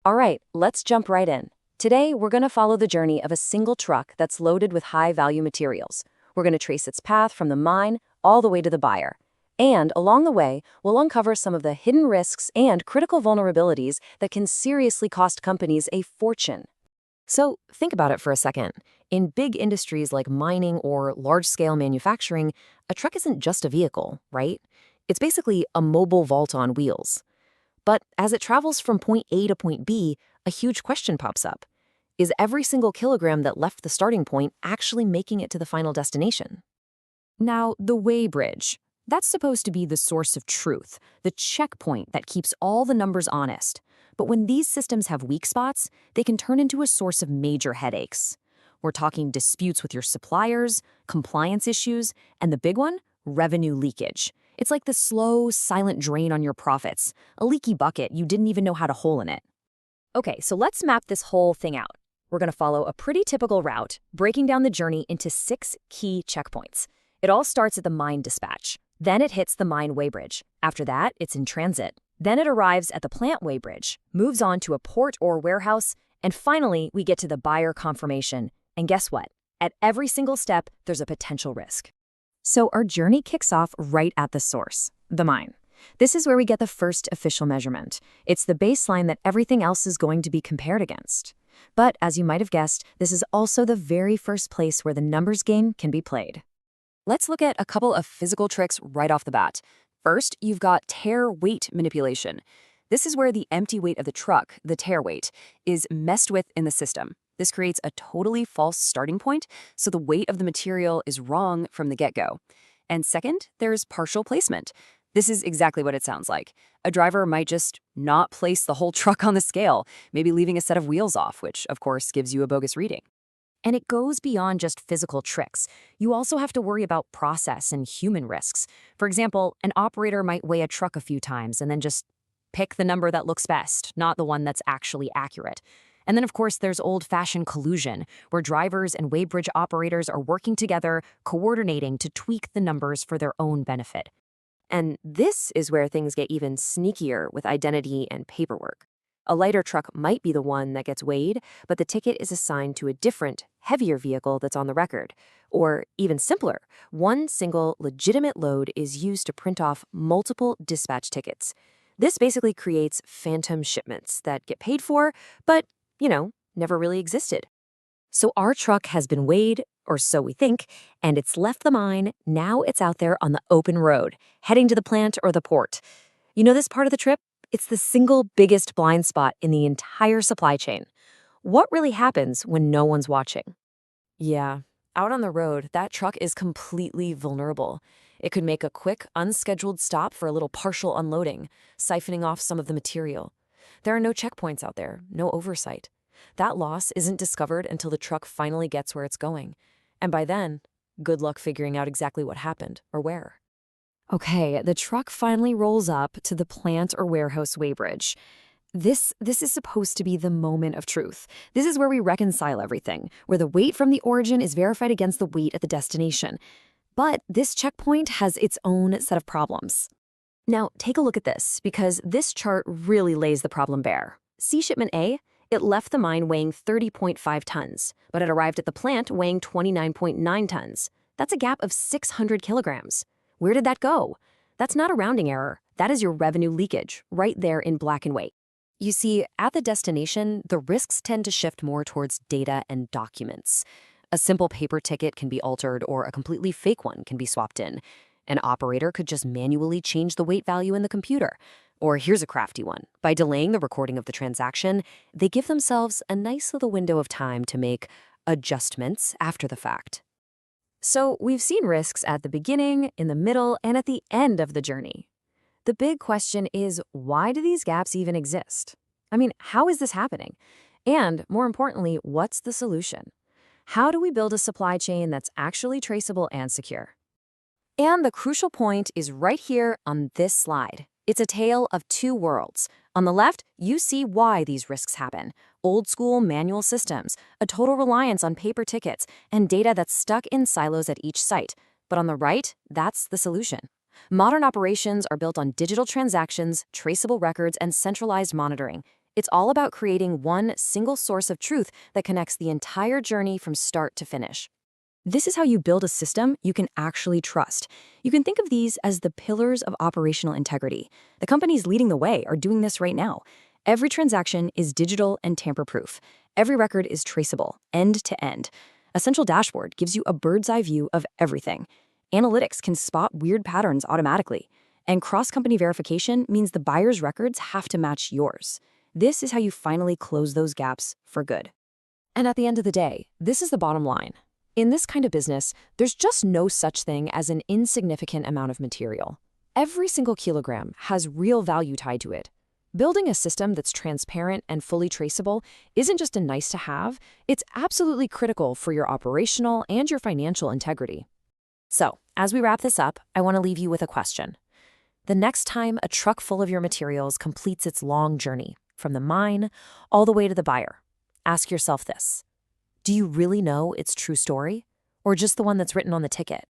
All right, let's jump right in. Today, we're going to follow the journey of a single truck that's loaded with high-value materials. We're going to trace its path from the mine all the way to the buyer. And along the way, we'll uncover some of the hidden risks and critical vulnerabilities that can seriously cost companies a fortune. So think about it for a second. In big industries like mining or large-scale manufacturing, a truck isn't just a vehicle, right? It's basically a mobile vault on wheels. But as it travels from point A to point B, a huge question pops up. Is every single kilogram that left the starting point actually making it to the final destination? Now, the weighbridge. That's supposed to be the source of truth, the checkpoint that keeps all the numbers honest. But when these systems have weak spots, they can turn into a source of major headaches. We're talking disputes with your suppliers, compliance issues, and the big one, revenue leakage. It's like the slow, silent drain on your profits, a leaky bucket you didn't even know how to hole in it. Okay, so let's map this whole thing out. We're going to follow a pretty typical route, breaking down the journey into 6 key checkpoints. It all starts at the mine dispatch. Then it hits the Mine Weighbridge. After that, it's in transit. Then it arrives at the Plant Weighbridge, moves on to a port or warehouse, and finally, we get to the buyer confirmation. And guess what? At every single step, there's a potential risk. So our journey kicks off right at the source, the mine. This is where we get the first official measurement. It's the baseline that everything else is going to be compared against. But as you might have guessed, this is also the very first place where the numbers game can be played. Let's look at a couple of physical tricks right off the bat. First, you've got tare weight manipulation. This is where the empty weight of the truck, the tare weight, is messed with in the system. This creates a totally false starting point, so the weight of the material is wrong from the get-go. And second, there's partial placement. This is exactly what it sounds like. A driver might just not place the whole truck on the scale, maybe leaving a set of wheels off, which of course gives you a bogus reading. And it goes beyond just physical tricks. You also have to worry about process and human risks. For example, an operator might weigh a truck a few times and then just pick the number that looks best, not the one that's actually accurate. And then, of course, there's old-fashioned collusion, where drivers and weighbridge operators are working together, coordinating to tweak the numbers for their own benefit. And this is where things get even sneakier with identity and paperwork. A lighter truck might be the one that gets weighed, but the ticket is assigned to a different, heavier vehicle that's on the record. Or even simpler, one single legitimate load is used to print off multiple dispatch tickets. This basically creates phantom shipments that get paid for, but never really existed. So our truck has been weighed, or so we think, and it's left the mine. Now it's out there on the open road, heading to the plant or the port. You know this part of the trip? It's the single biggest blind spot in the entire supply chain. What really happens when no one's watching? Yeah, out on the road, that truck is completely vulnerable. It could make a quick, unscheduled stop for a little partial unloading, siphoning off some of the material. There are no checkpoints out there, no oversight. That loss isn't discovered until the truck finally gets where it's going. And by then, good luck figuring out exactly what happened or where. Okay, the truck finally rolls up to the plant or warehouse weighbridge. This is supposed to be the moment of truth. This is where we reconcile everything, where the weight from the origin is verified against the weight at the destination. But this checkpoint has its own set of problems. Now, take a look at this, because this chart really lays the problem bare. See shipment A? It left the mine weighing 30.5 tons, but it arrived at the plant weighing 29.9 tons. That's a gap of 600 kilograms. Where did that go? That's not a rounding error. That is your revenue leakage, right there in black and white. You see, at the destination, the risks tend to shift more towards data and documents. A simple paper ticket can be altered, or a completely fake one can be swapped in. An operator could just manually change the weight value in the computer. Or here's a crafty one. By delaying the recording of the transaction, they give themselves a nice little window of time to make adjustments after the fact. So we've seen risks at the beginning, in the middle, and at the end of the journey. The big question is, why do these gaps even exist? I mean, how is this happening? And more importantly, what's the solution? How do we build a supply chain that's actually traceable and secure? And the crucial point is right here on this slide. It's a tale of two worlds. On the left, you see why these risks happen. Old-school manual systems, a total reliance on paper tickets, and data that's stuck in silos at each site. But on the right, that's the solution. Modern operations are built on digital transactions, traceable records, and centralized monitoring. It's all about creating one single source of truth that connects the entire journey from start to finish. This is how you build a system you can actually trust. You can think of these as the pillars of operational integrity. The companies leading the way are doing this right now. Every transaction is digital and tamper-proof. Every record is traceable, end to end. A central dashboard gives you a bird's-eye view of everything. Analytics can spot weird patterns automatically. And cross-company verification means the buyer's records have to match yours. This is how you finally close those gaps for good. And at the end of the day, this is the bottom line. In this kind of business, there's just no such thing as an insignificant amount of material. Every single kilogram has real value tied to it. Building a system that's transparent and fully traceable isn't just a nice to have, it's absolutely critical for your operational and your financial integrity. So, as we wrap this up, I want to leave you with a question. The next time a truck full of your materials completes its long journey, from the mine all the way to the buyer, ask yourself this. Do you really know its true story, or just the one that's written on the ticket?